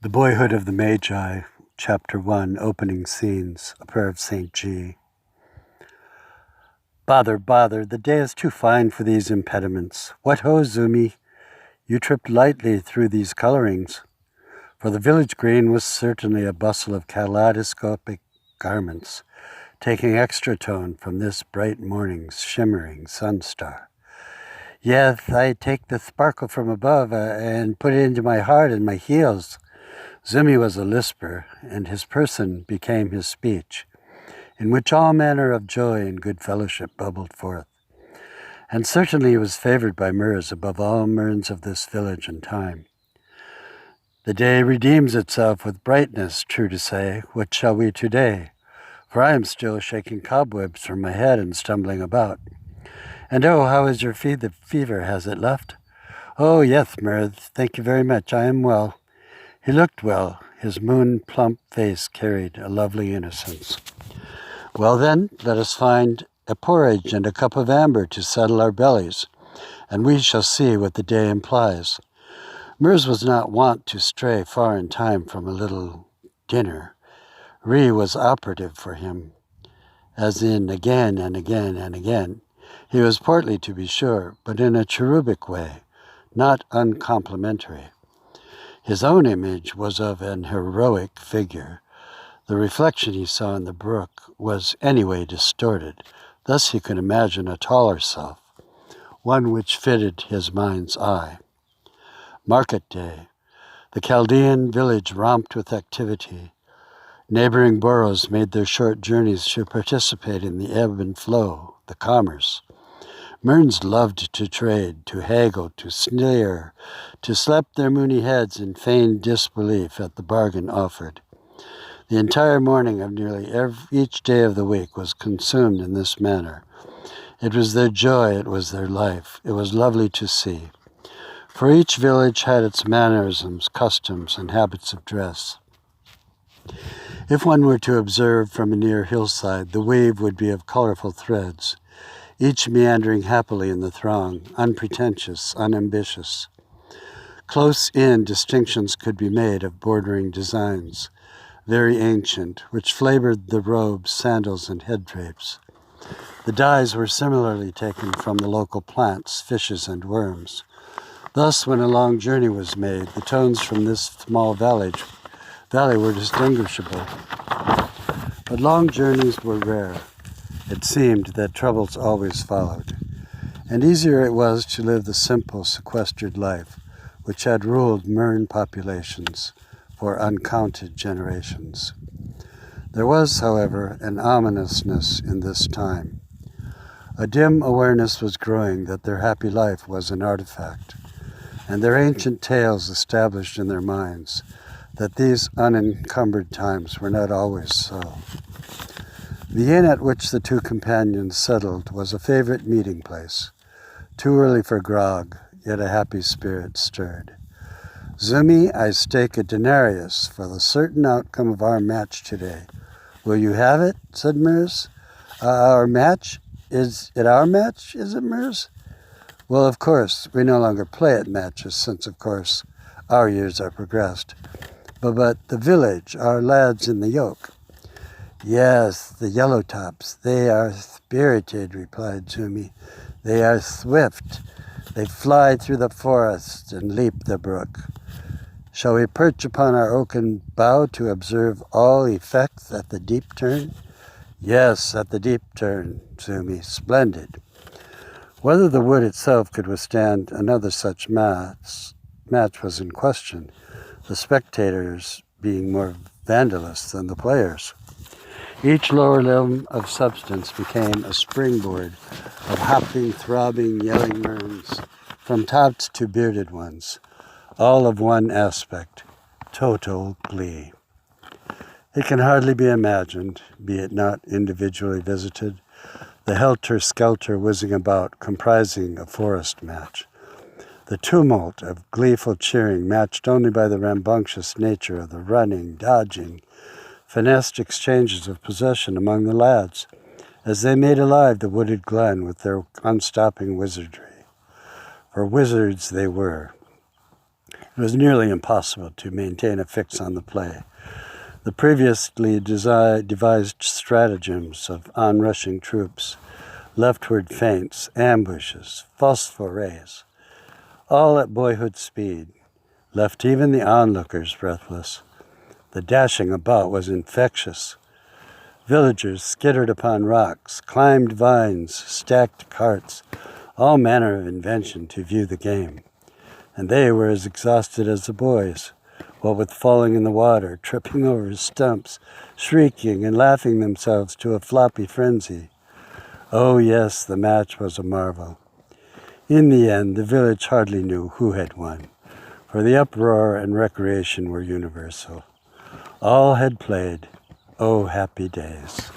The Boyhood of the Magi, Chapter 1, Opening Scenes, A Prayer of St. G. Bother, the day is too fine for these impediments. What ho, Zoomi! You tripped lightly through these colorings. For the village green was certainly a bustle of kaleidoscopic garments, taking extra tone from this bright morning's shimmering sun-star. Yes, I take the sparkle from above and put it into my heart and my heels. Zoomi was a lisper, and his person became his speech, in which all manner of joy and good fellowship bubbled forth. And certainly he was favored by Murs above all Murns of this village and time. The day redeems itself with brightness, true to say. What shall we today? For I am still shaking cobwebs from my head and stumbling about. And oh, how is your fever? Has it left? Oh, yes, Murs, thank you very much. I am well. He looked well. His moon-plump face carried a lovely innocence. Well then, let us find a porridge and a cup of amber to settle our bellies, and we shall see what the day implies. Murs was not wont to stray far in time from a little dinner. Re was operative for him, as in again and again and again. He was portly, to be sure, but in a cherubic way, not uncomplimentary. His own image was of an heroic figure. The reflection he saw in the brook was anyway distorted. Thus he could imagine a taller self, one which fitted his mind's eye. Market day. The Chaldean village romped with activity. Neighboring boroughs made their short journeys to participate in the ebb and flow, the commerce. Murns loved to trade, to haggle, to sneer, to slap their moony heads in feigned disbelief at the bargain offered. The entire morning of nearly each day of the week was consumed in this manner. It was their joy, it was their life. It was lovely to see. For each village had its mannerisms, customs, and habits of dress. If one were to observe from a near hillside, the weave would be of colorful threads, each meandering happily in the throng, unpretentious, unambitious. Close in, distinctions could be made of bordering designs, very ancient, which flavored the robes, sandals, and head drapes. The dyes were similarly taken from the local plants, fishes, and worms. Thus, when a long journey was made, the tones from this small valley were distinguishable. But long journeys were rare. It seemed that troubles always followed, and easier it was to live the simple, sequestered life which had ruled Murn populations for uncounted generations. There was, however, an ominousness in this time. A dim awareness was growing that their happy life was an artifact, and their ancient tales established in their minds that these unencumbered times were not always so. The inn at which the two companions settled was a favorite meeting place. Too early for grog, yet a happy spirit stirred. Zoomi, I stake a denarius for the certain outcome of our match today. Will you have it? Said Murs. Our match? Is it our match? Is it, Murs? Well, of course, we no longer play at matches since, of course, our years are progressed. But the village, our lads in the yoke. Yes, the yellow tops. They are spirited, replied Zoomi. They are swift. They fly through the forest and leap the brook. Shall we perch upon our oaken bough to observe all effects at the deep turn? Yes, at the deep turn, Zoomi. Splendid. Whether the wood itself could withstand another such match was in question, the spectators being more vandalous than the players. Each lower limb of substance became a springboard of hopping, throbbing, yelling Murns, from tops to bearded ones, all of one aspect, total glee. It can hardly be imagined, be it not individually visited, the helter-skelter whizzing about comprising a forest match. The tumult of gleeful cheering matched only by the rambunctious nature of the running, dodging, finessed exchanges of possession among the lads, as they made alive the wooded glen with their unstopping wizardry. For wizards they were. It was nearly impossible to maintain a fix on the play. The previously devised stratagems of onrushing troops, leftward feints, ambushes, false forays, all at boyhood speed, left even the onlookers breathless. The dashing about was infectious. Villagers skittered upon rocks, climbed vines, stacked carts, all manner of invention to view the game. And they were as exhausted as the boys, what with falling in the water, tripping over stumps, shrieking and laughing themselves to a floppy frenzy. Oh yes, the match was a marvel. In the end, the village hardly knew who had won, for the uproar and recreation were universal. All had played. Oh, happy days.